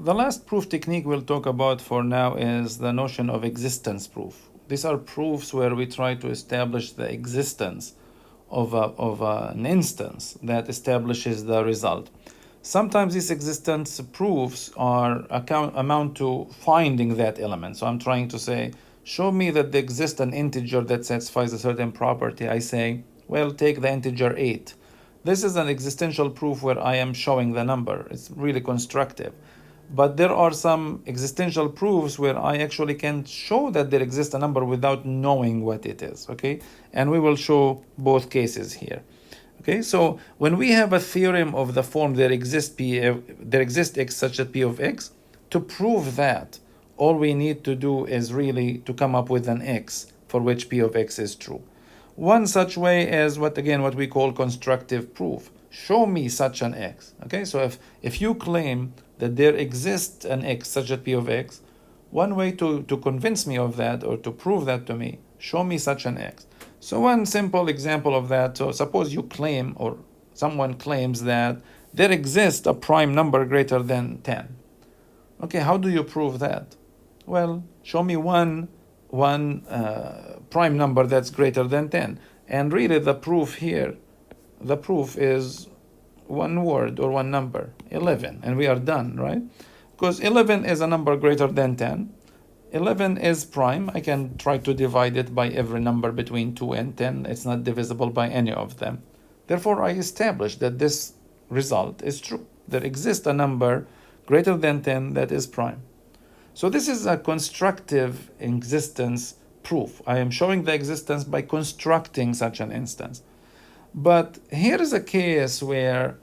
The last proof technique we'll talk about for now is the notion of existence proof. These are proofs where we try to establish the existence of an instance that establishes the result. Sometimes these existence proofs amount to finding that element. So I'm trying to say, show me that there exists an integer that satisfies a certain property. I say, well, take the integer 8. This is an existential proof where I am showing the number. It's really constructive. But there are some existential proofs where I actually can show that there exists a number without knowing what it is, okay? And we will show both cases here. Okay, so when we have a theorem of the form there exists x such that p of x, to prove that, all we need to do is really to come up with an x for which p of x is true. One such way is what we call constructive proof. Show me such an x. Okay, so if you claim that there exists an x such that p of x, one way to convince me of that or to prove that to me, show me such an x. So one simple example of that, so suppose you claim or someone claims that there exists a prime number greater than 10. Okay, how do you prove that? Well, show me one prime number that's greater than 10. And really the proof here, the proof is one word or one number, 11, and we are done, right? Because 11 is a number greater than 10. 11 is prime. I can try to divide it by every number between 2 and 10. It's not divisible by any of them. Therefore, I establish that this result is true. There exists a number greater than 10 that is prime. So this is a constructive existence proof. I am showing the existence by constructing such an instance. But here is a case where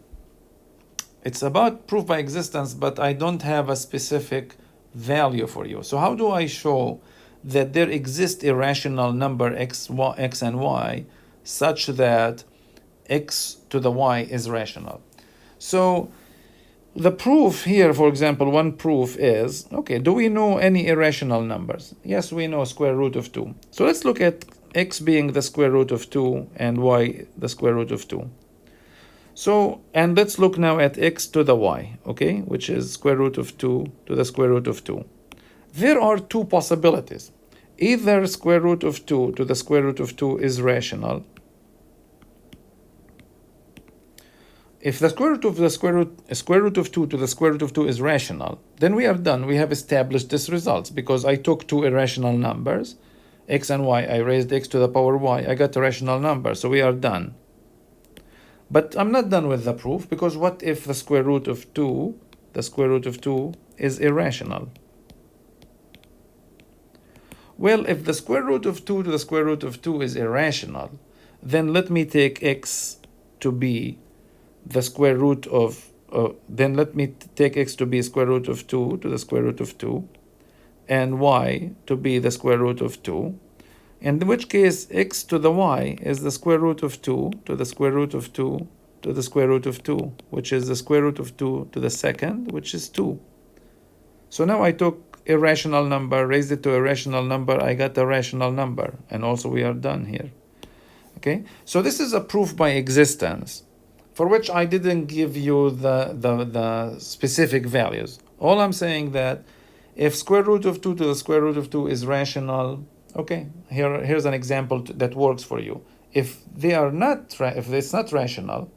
it's about proof by existence, but I don't have a specific value for you. So how do I show that there exists a rational number x and y such that x to the y is rational? So the proof here, for example, one proof is, okay, do we know any irrational numbers? Yes, we know square root of 2. So let's look at x being the square root of 2 and y the square root of 2. So, and let's look now at x to the y, okay, which is square root of 2 to the square root of 2. There are two possibilities. Either square root of 2 to the square root of 2 is rational. If the square root of the square root of 2 to the square root of 2 is rational, then we are done. We have established this result because I took two irrational numbers, x and y. I raised x to the power y. I got a rational number, so we are done. But I'm not done with the proof, because what if the square root of 2, is irrational? Well, if the square root of 2 to the square root of 2 is irrational, then let me take x to be the square root of, square root of 2 to the square root of 2, and y to be the square root of 2. In which case, x to the y is the square root of 2 to the square root of 2 to the square root of 2, which is the square root of 2 to the second, which is 2. So now I took a rational number, raised it to a rational number, I got a rational number, and also we are done here. Okay, so this is a proof by existence, for which I didn't give you the specific values. All I'm saying that if square root of 2 to the square root of 2 is rational, okay, here's an example that works for you. If it's not rational,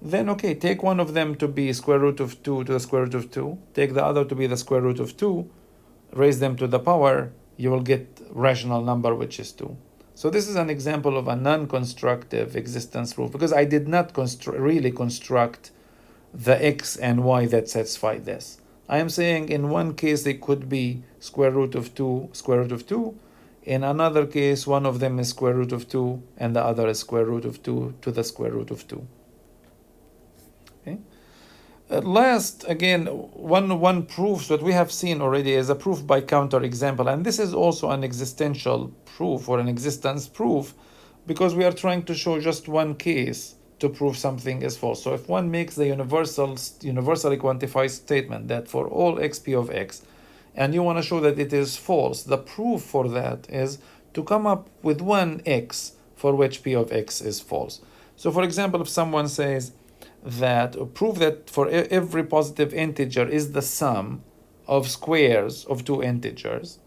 then okay, take one of them to be square root of 2 to the square root of 2, take the other to be the square root of 2, raise them to the power, you will get rational number, which is 2. So this is an example of a non-constructive existence proof, because I did not really construct the x and y that satisfy this. I am saying in one case they could be square root of 2, square root of 2. In another case, one of them is square root of 2, and the other is square root of 2 to the square root of 2. Okay. Last, again, one proof that we have seen already is a proof by counterexample, and this is also an existential proof or an existence proof, because we are trying to show just one case to prove something is false. So if one makes the universally quantified statement that for all x p of x, and you want to show that it is false, the proof for that is to come up with one x for which p of x is false. So for example, if someone says that, prove that for every positive integer is the sum of squares of two integers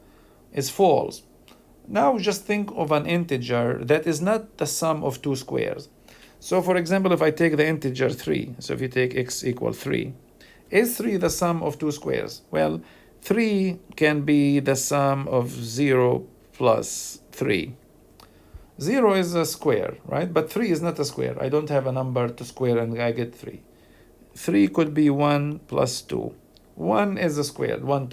is false. Now just think of an integer that is not the sum of two squares. So for example, if I take the integer 3, so if you take x equal 3, is 3 the sum of two squares? Well, 3 can be the sum of 0 plus 3. 0 is a square, right? But 3 is not a square. I don't have a number to square and I get 3. 3 could be 1 plus 2. 1 is a square. 1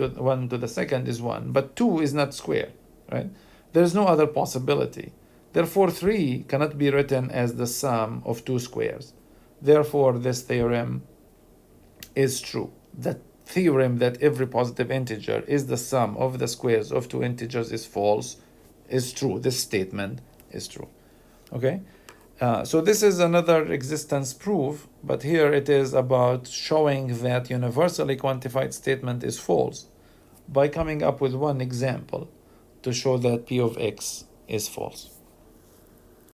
to the second is 1. But 2 is not square, right? There's no other possibility. Therefore, 3 cannot be written as the sum of two squares. Therefore, this theorem is true. The theorem that every positive integer is the sum of the squares of two integers is false is true. This statement is true. Okay? So this is another existence proof, but here it is about showing that universally quantified statement is false by coming up with one example to show that P of x is false.